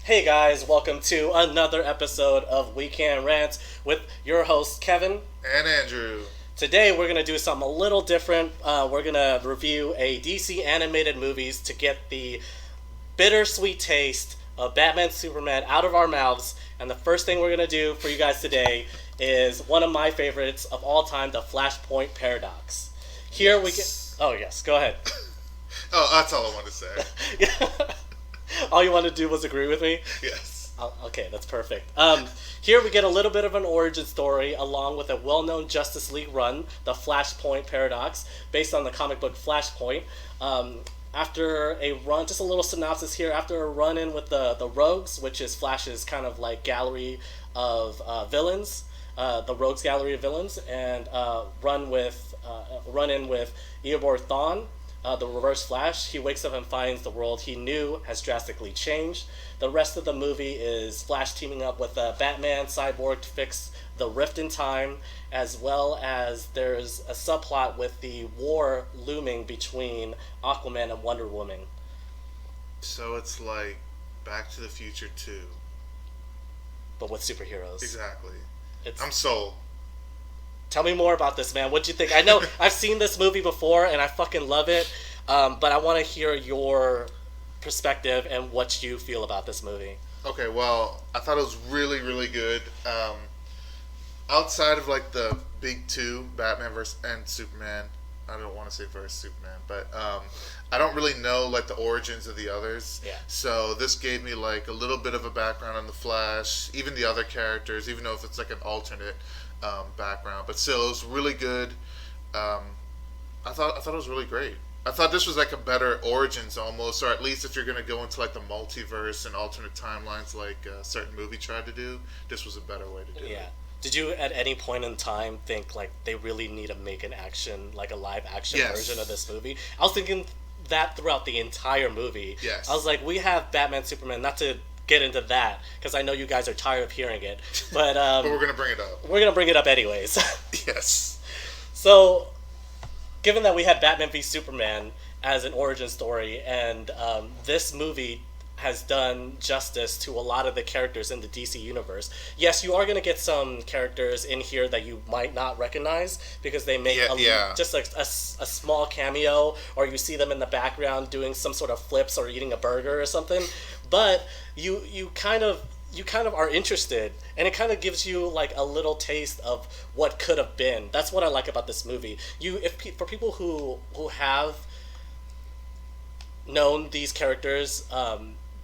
Hey guys, welcome to another episode of We Can Rant with your host Kevin. And Andrew. Today we're going to do something a little different. We're going to review a DC animated movies to get the bittersweet taste of Batman Superman out of our mouths. And the first thing we're going to do for you guys today is one of my favorites of all time, the Flashpoint Paradox. Here we get... Oh yes, go ahead. Oh, that's all I wanted to say. All you wanted to do was agree with me? Yes. Oh, okay, that's perfect. Here we get a little bit of an origin story along with a well-known Justice League run, the Flashpoint Paradox, based on the comic book Flashpoint. After a run, just a little synopsis here, after a run-in with the Rogues, which is Flash's kind of like gallery of villains, the Rogues gallery of villains, and run in with Eobor Thawne, the Reverse Flash. He wakes up and finds the world he knew has drastically changed. The rest of the movie is Flash teaming up with Batman, Cyborg to fix the rift in time, as well as there's a subplot with the war looming between Aquaman and Wonder Woman. So it's like Back to the Future 2. But with superheroes. Exactly. It's... I'm sold. Tell me more about this, man. What'd you think? I know I've seen this movie before and I fucking love it, but I want to hear your perspective and what you feel about this movie. Okay, well, I thought it was really, really good. Outside of like the big two, Batman and Superman, I don't want to say versus Superman, but I don't really know like the origins of the others. Yeah. So this gave me like a little bit of a background on the Flash, even the other characters, even though if it's like an alternate background, but still it was really good. I thought it was really great. I thought this was like a better Origins almost, or at least if you're gonna go into like the multiverse and alternate timelines like a certain movie tried to do, this was a better way to do it. Yeah. Did you at any point in time think like they really need to make like a live action Yes. version of this movie? I was thinking that throughout the entire movie. Yes. I was like, we have Batman, Superman, not to get into that because I know you guys are tired of hearing it, but But we're gonna bring it up. we're gonna bring it up anyways. Yes. So, given that we had Batman v Superman as an origin story, and this movie has done justice to a lot of the characters in the DC universe. Yes, you are going to get some characters in here that you might not recognize because they make just like a small cameo, or you see them in the background doing some sort of flips or eating a burger or something. But you kind of are interested, and it kind of gives you like a little taste of what could have been. That's what I like about this movie. For people who have known these characters,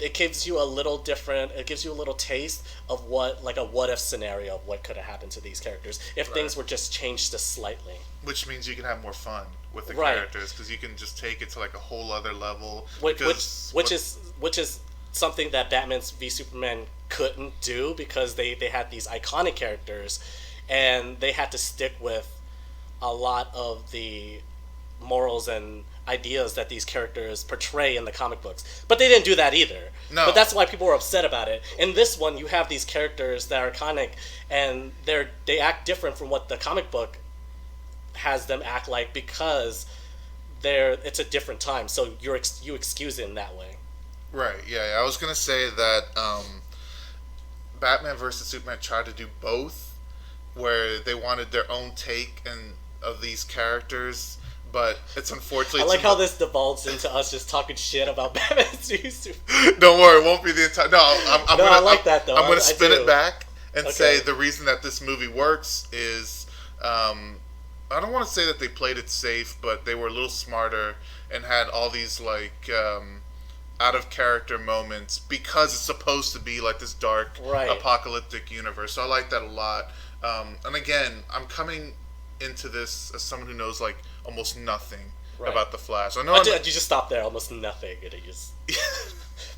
it gives you a little different. It gives you a little taste of what like a what if scenario of what could have happened to these characters if things were just changed just slightly. Which means you can have more fun with the Right. characters because you can just take it to like a whole other level. Which is something that Batman v Superman couldn't do because they had these iconic characters, and they had to stick with a lot of the morals and ideas that these characters portray in the comic books. But they didn't do that either. No. But that's why people were upset about it. In this one, you have these characters that are iconic, and they act different from what the comic book has them act like because it's a different time. So you excuse it in that way. Right. Yeah. I was gonna say that Batman versus Superman tried to do both, where they wanted their own take of these characters. But it's unfortunately... I like how this devolves into us just talking shit about Batman v Superman. Don't worry, it won't be the entire... No, I like that, though. I'm going to spin it back and Okay. say the reason that this movie works is... I don't want to say that they played it safe, but they were a little smarter and had all these, like, out-of-character moments because it's supposed to be, like, this dark, apocalyptic universe. So I like that a lot. And again, I'm coming into this as someone who knows, like, almost nothing about the Flash. I know you just stop there, almost nothing, and it just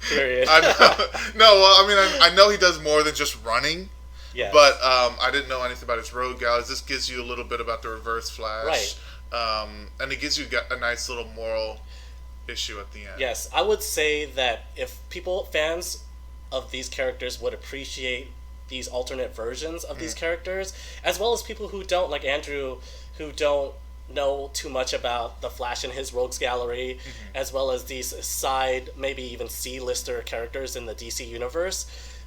period. No, well, I mean, I know he does more than just running. Yeah. But I didn't know anything about his road galleries. This gives you a little bit about the Reverse Flash, and it gives you a nice little moral issue at the end. Yes, I would say that if fans of these characters would appreciate these alternate versions of these characters, as well as people who don't, like Andrew, who don't know too much about the Flash and his rogues gallery, as well as these side, maybe even C-lister characters in the DC universe,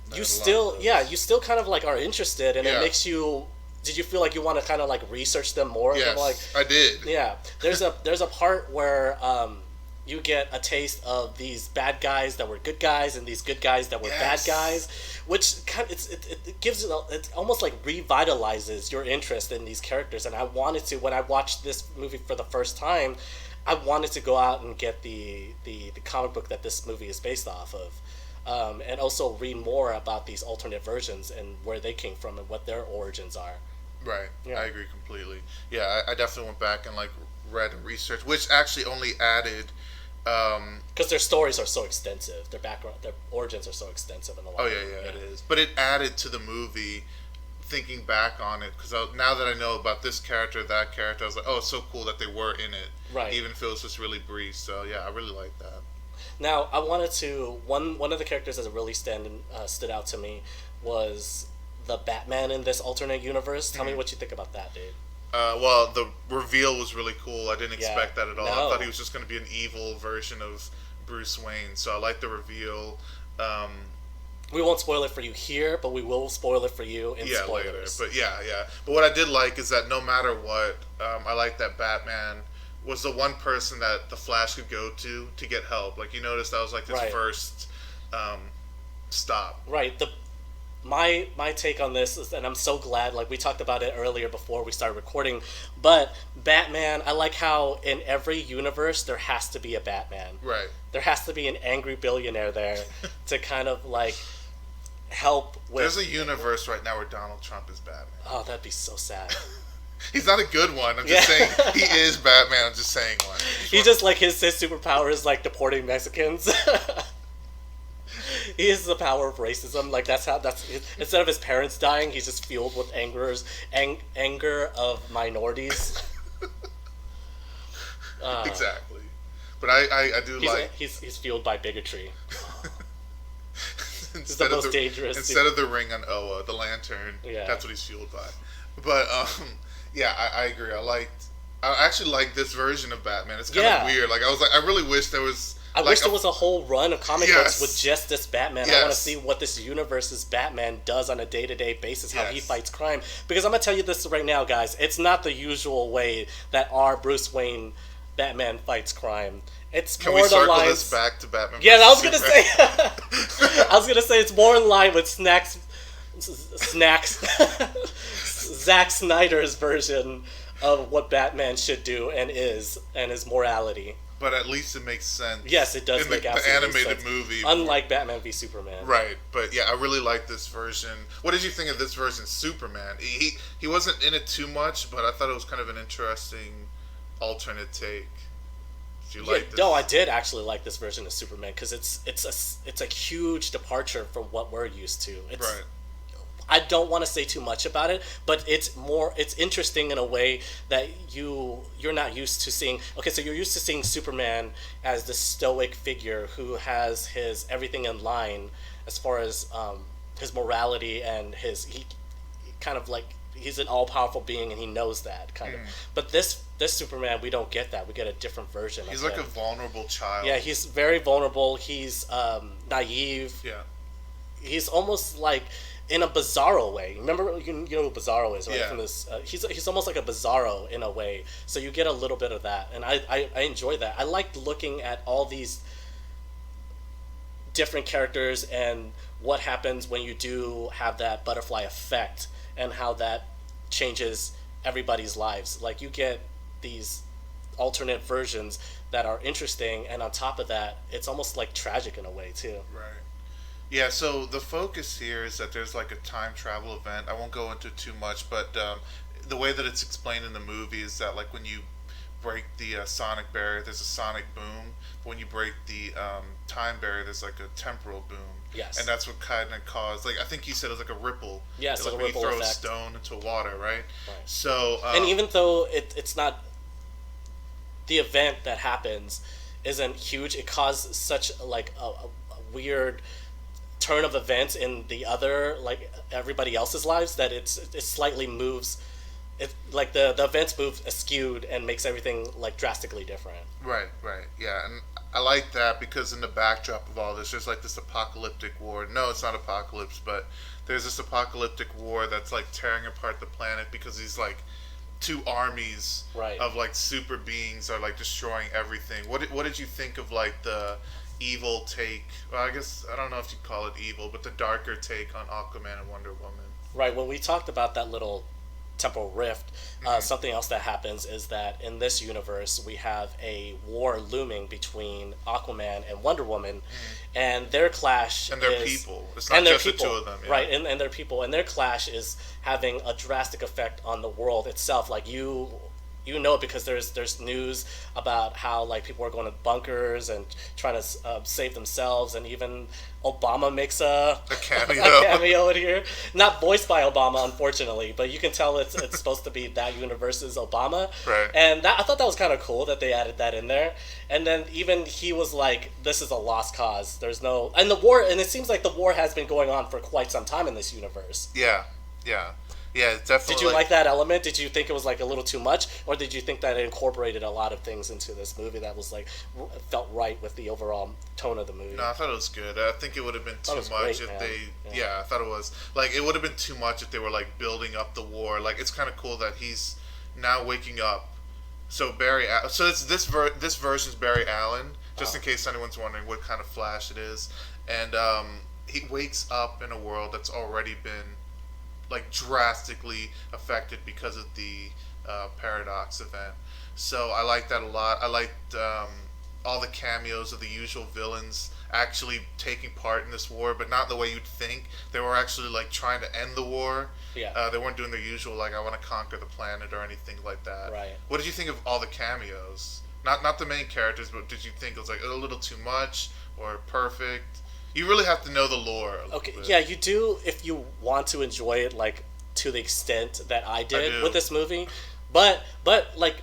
There's you a lot of still, yeah, those. you still kind of like are interested, and it Yeah. makes you. Did you feel like you want to kind of like research them more? Yes, Like, I did. yeah, there's a part where you get a taste of these bad guys that were good guys and these good guys that were bad Yes. guys, which kind of, it gives it almost like revitalizes your interest in these characters. And I wanted to, when I watched this movie for the first time, I wanted to go out and get the comic book that this movie is based off of. And also read more about these alternate versions and where they came from and what their origins are. Right. Yeah. I agree completely. Yeah, I definitely went back and like read and researched, which actually only added. Because their stories are so extensive, their background, their origins are so extensive in a lot. Oh yeah, it is. But it added to the movie. Thinking back on it, because now that I know about this character, that character, I was like, oh, it's so cool that they were in it, Right. even if it was just really brief. So yeah, I really like that. Now, I wanted to one of the characters that really stood out to me was the Batman in this alternate universe. Tell me what you think about that, dude. Well, the reveal was really cool. I didn't Yeah. expect that at all. No. I thought he was just going to be an evil version of Bruce Wayne. So I like the reveal. We won't spoil it for you here, but we will spoil it for you in Yeah, spoilers. later. But yeah. But what I did like is that no matter what, I like that Batman was the one person that the Flash could go to get help. Like you noticed, that was like his Right. first stop. Right. My take on this is, and I'm so glad, like we talked about it earlier before we started recording, but Batman, I like how in every universe there has to be a Batman. Right. There has to be an angry billionaire there to kind of like help with. There's a universe right now where Donald Trump is Batman. Oh, that'd be so sad. He's not a good one. I'm just Yeah. saying he is Batman. I'm just saying one. He just like his superpower is like deporting Mexicans. He has the power of racism. Like that's instead of his parents dying, he's just fueled with anger of minorities. Exactly. But I do like He's fueled by bigotry. instead most of dangerous instead of the ring on Oa, the lantern. Yeah. That's what he's fueled by. But yeah, I agree. I actually like this version of Batman. It's kind of weird. Like I really wish there was. I wish there was a whole run of comic books with just this Batman. I want to Yes. see what this universe's Batman does on a day-to-day basis, how he Yes. fights crime. Because I'm going to tell you this right now, guys. It's not the usual way that our Bruce Wayne Batman fights crime. It's Can more we the circle lines... this back to Batman? Yeah, I was versus going to Superman? say... I was going to say it's more in line with Zack Snyder's version of what Batman should do and is, and his morality. But at least it makes sense. Yes, it does in make the absolutely animated sense. movie. Unlike Batman v Superman. Right, but yeah, I really like this version. What did you think of this version, Superman? He wasn't in it too much, but I thought it was kind of an interesting alternate take. Did you like this? No, I did actually like this version of Superman because it's a huge departure from what we're used to. Right. I don't want to say too much about it, but it's interesting in a way that you're not used to seeing. Okay, so you're used to seeing Superman as this stoic figure who has his everything in line as far as his morality and he kind of like he's an all powerful being and he knows that kind of. But this Superman, we don't get that. We get a different version. He's of like him. a vulnerable child. Yeah, he's very vulnerable. He's naive. Yeah. He's almost like in a bizarro way. Remember, you know what Bizarro is, right? Yeah. From this, he's almost like a Bizarro in a way. So you get a little bit of that, and I enjoy that. I liked looking at all these different characters and what happens when you do have that butterfly effect and how that changes everybody's lives. Like you get these alternate versions that are interesting, and on top of that, it's almost like tragic in a way too. Right. Yeah, so the focus here is that there's like a time travel event. I won't go into too much, but the way that it's explained in the movie is that like when you break the sonic barrier, there's a sonic boom. But when you break the time barrier, there's like a temporal boom. Yes. And that's what kind of caused, like I think you said it was like a ripple. Yes, like a when ripple you throw effect. a stone into water, right? Right. So And even though it's not the event that happens isn't huge, it caused such like a weird turn of events in the other like everybody else's lives that it slightly moves it like the events move skewed and makes everything like drastically different. Right, right, yeah, and I like that because in the backdrop of all this, there's like this apocalyptic war. No, it's not apocalypse, but there's this apocalyptic war that's like tearing apart the planet because these like two armies Right. of like super beings are like destroying everything. What did you think of like the evil take? Well, I guess I don't know if you'd call it evil, but the darker take on Aquaman and Wonder Woman. Right. When we talked about that little temporal rift, Mm-hmm. something else that happens is that in this universe we have a war looming between Aquaman and Wonder Woman, and their clash And their is people. It's not and their just the people, two of them. Yeah. right? And their people, and their clash is having a drastic effect on the world itself. Like you know it because there's news about how like people are going to bunkers and trying to save themselves, and even Obama makes A cameo. a cameo in here. Not voiced by Obama, unfortunately, but you can tell it's supposed to be that universe's Obama. Right. And that, I thought that was kind of cool that they added that in there. And then even he was like, "This is a lost cause. There's no..." And the war, and it seems like the war has been going on for quite some time in this universe. Yeah, yeah, yeah. It's definitely. Did you like that element? Did you think it was like a little too much, or did you think that it incorporated a lot of things into this movie that was like felt right with the overall tone of the movie? No, I thought it was good. I think it would have been too it was much great, if man. they. Yeah. Yeah, I thought it was like it would have been too much if they were like building up the war. Like it's kind of cool that he's now waking up. So so it's this version's Barry Allen. Just in case anyone's wondering what kind of Flash it is, and he wakes up in a world that's already been like drastically affected because of the paradox event. So I like that a lot. I liked all the cameos of the usual villains actually taking part in this war, but not the way you'd think. They were actually like trying to end the war. Yeah. They weren't doing their usual like I want to conquer the planet or anything like that. Right. What did you think of all the cameos? Not the main characters, but did you think it was like a little too much or perfect? You really have to know the lore. A little Okay, bit. yeah, you do if you want to enjoy it like to the extent that I did do. with this movie. But like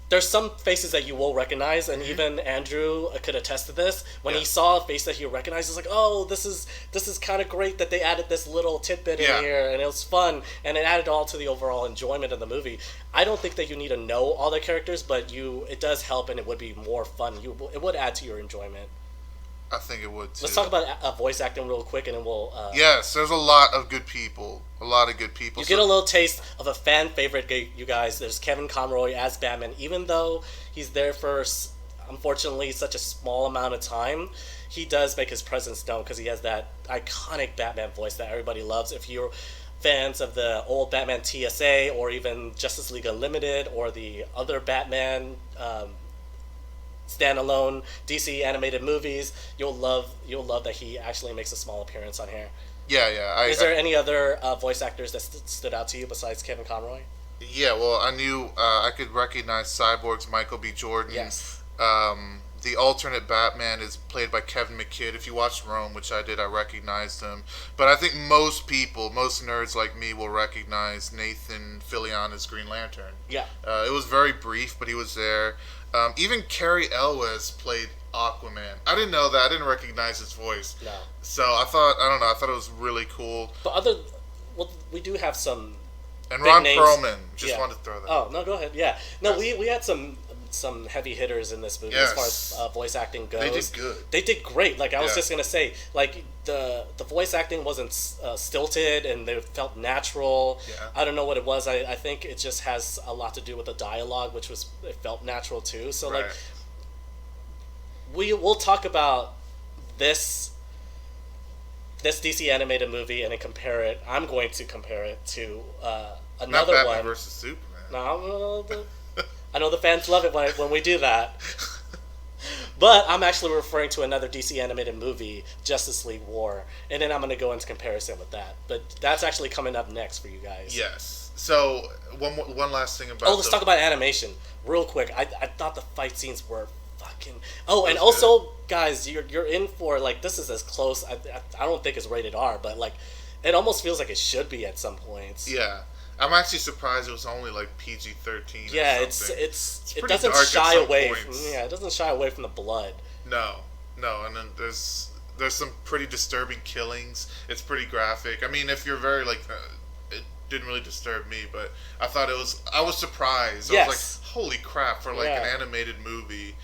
there's some faces that you will recognize, and even Andrew could attest to this. When he Yeah. saw a face that he recognized, he's like, "Oh, this is kind of great that they added this little tidbit Yeah. in here, and it was fun, and it added all to the overall enjoyment of the movie." I don't think that you need to know all the characters, but it does help, and it would be more fun. It would add to your enjoyment. I think it would too. Let's talk about voice acting real quick, and then we'll. Yes, there's a lot of good people. A lot of good people. You get a little taste of a fan favorite, you guys. There's Kevin Conroy as Batman. Even though he's there for, unfortunately, such a small amount of time, he does make his presence known because he has that iconic Batman voice that everybody loves. If you're fans of the old Batman TSA or even Justice League Unlimited or the other Batman standalone DC animated movies, you'll love that he actually makes a small appearance on here. Yeah. Is there any other voice actors that stood out to you besides Kevin Conroy? Yeah, well, I knew I could recognize Cyborg's Michael B. Jordan. Yes. The alternate Batman is played by Kevin McKidd. If you watched Rome, which I did, I recognized him. But I think most people, most nerds like me, will recognize Nathan Fillion as Green Lantern. Yeah. It was very brief, but he was there. Even Cary Elwes played Aquaman. I didn't know that. I didn't recognize his voice. No. So I thought it was really cool. But we do have some. And big Ron names. Perlman, just Yeah. wanted to throw that. Oh no, go ahead. Yeah. No, Yes. we had some heavy hitters in this movie as far as voice acting goes. They did good. They did great. Like I was Yeah. just gonna say, like the voice acting wasn't stilted and they felt natural. Yeah. I don't know what it was. I think it just has a lot to do with the dialogue, which it felt natural too. So like Right. we'll talk about this DC animated movie and then compare it. I'm going to compare it to Not another Batman one. versus Superman. No, I know the fans love it when we do that. But I'm actually referring to another DC animated movie, Justice League War, and then I'm going to go into comparison with that. But that's actually coming up next for you guys. Yes. So one last thing about. Oh, let's talk about animation real quick. I thought the fight scenes were fucking. Oh, and That's also, guys, you're in for like this is as close. I don't think it's rated R, but like it almost feels like it should be at some points. Yeah, I'm actually surprised it was only like PG-13. Yeah, or something. it pretty doesn't dark at shy some away. points. It doesn't shy away from the blood. No, and then there's some pretty disturbing killings. It's pretty graphic. I mean, if you're very like, didn't really disturb me, but I thought I was surprised. Yes. I was like, holy crap, for like Yeah. an animated movie,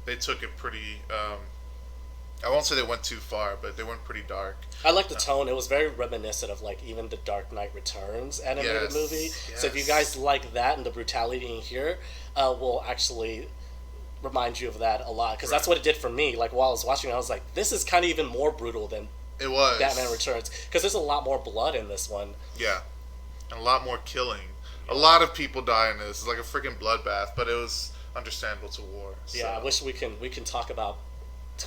they took it pretty, I won't say they went too far, but they went pretty dark. I like the tone. It was very reminiscent of like even the Dark Knight Returns animated Yes, movie. So if you yes. guys like that and the brutality in here, will actually remind you of that a lot because that's Right. what it did for me. Like while I was watching, I was like, this is kind of even more brutal than It was. Batman Returns because there's a lot more blood in this one. Yeah. And a lot more killing. A lot of people die in this. It's like a freaking bloodbath, but it was understandable to war. So. Yeah, I wish we can talk about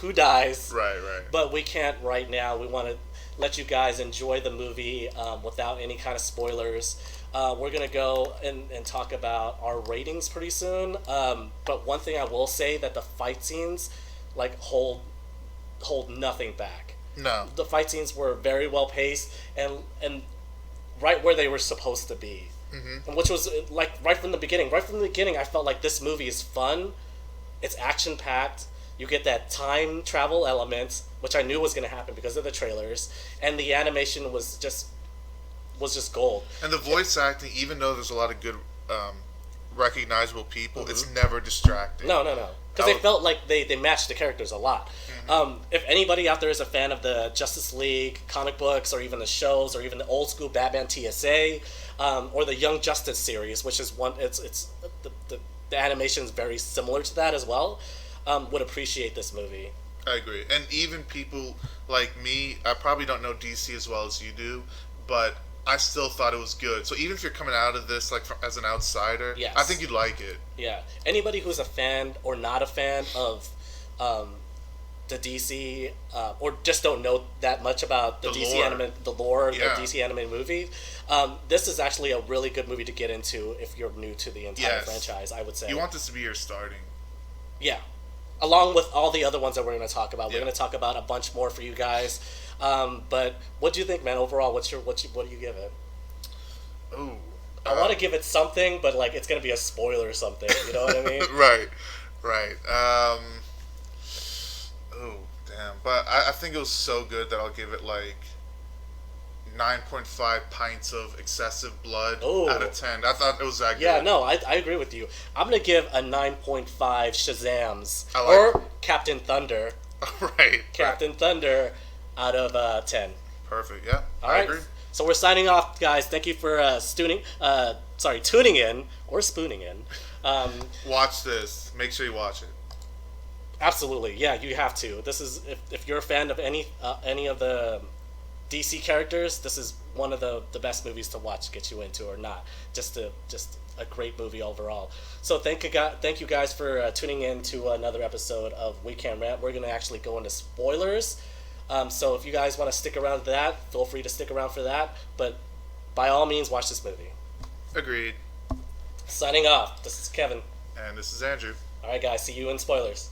who dies. Right, right. But we can't right now. We want to let you guys enjoy the movie without any kind of spoilers. We're going to go and talk about our ratings pretty soon. But one thing I will say that the fight scenes like hold nothing back. No. The fight scenes were very well paced and right where they were supposed to be. Mm-hmm. And which was like right from the beginning. Right from the beginning, I felt like this movie is fun. It's action packed. You get that time travel element, which I knew was going to happen because of the trailers, and the animation was just gold. And the voice acting, even though there's a lot of good, recognizable people, Mm-hmm. it's never distracting. No, because they felt like they matched the characters a lot. If anybody out there is a fan of the Justice League comic books, or even the shows, or even the old school Batman TSA, or the Young Justice series, which is one, it's the animation is very similar to that as well. Would appreciate this movie. I agree. And even people like me, I probably don't know DC as well as you do, but I still thought it was good. So even if you're coming out of this like as an outsider, Yes. I think you'd like it. Yeah. Anybody who's a fan or not a fan of the DC, or just don't know that much about the DC lore. the lore, Yeah. the DC animated movie, this is actually a really good movie to get into if you're new to the entire Yes. franchise, I would say. You want this to be your starting. Yeah. Along with all the other ones that we're going to talk about. We're Yeah. going to talk about a bunch more for you guys. But what do you think, man? Overall, what do you give it? Ooh. I want to give it something, but like it's going to be a spoiler or something. You know what I mean? Right. Oh, damn. But I think it was so good that I'll give it like 9.5 pints of excessive blood Ooh. out of 10. I thought it was that good. Yeah, no, I agree with you. I'm going to give a 9.5 Shazams. I like or Captain Thunder. Right. Captain Thunder out of 10. Perfect. Yeah. All I right. agree. So we're signing off, guys. Thank you for tuning in or spooning in. Watch this. Make sure you watch it. Absolutely, yeah, you have to. This is if you're a fan of any of the DC characters, this is one of the best movies to watch, get you into or not. Just a great movie overall. So thank you guys for tuning in to another episode of We Can Rant. We're gonna actually go into spoilers. So if you guys want to stick around to that, feel free to stick around for that. But by all means, watch this movie. Agreed. Signing off. This is Kevin. And this is Andrew. All right, guys. See you in spoilers.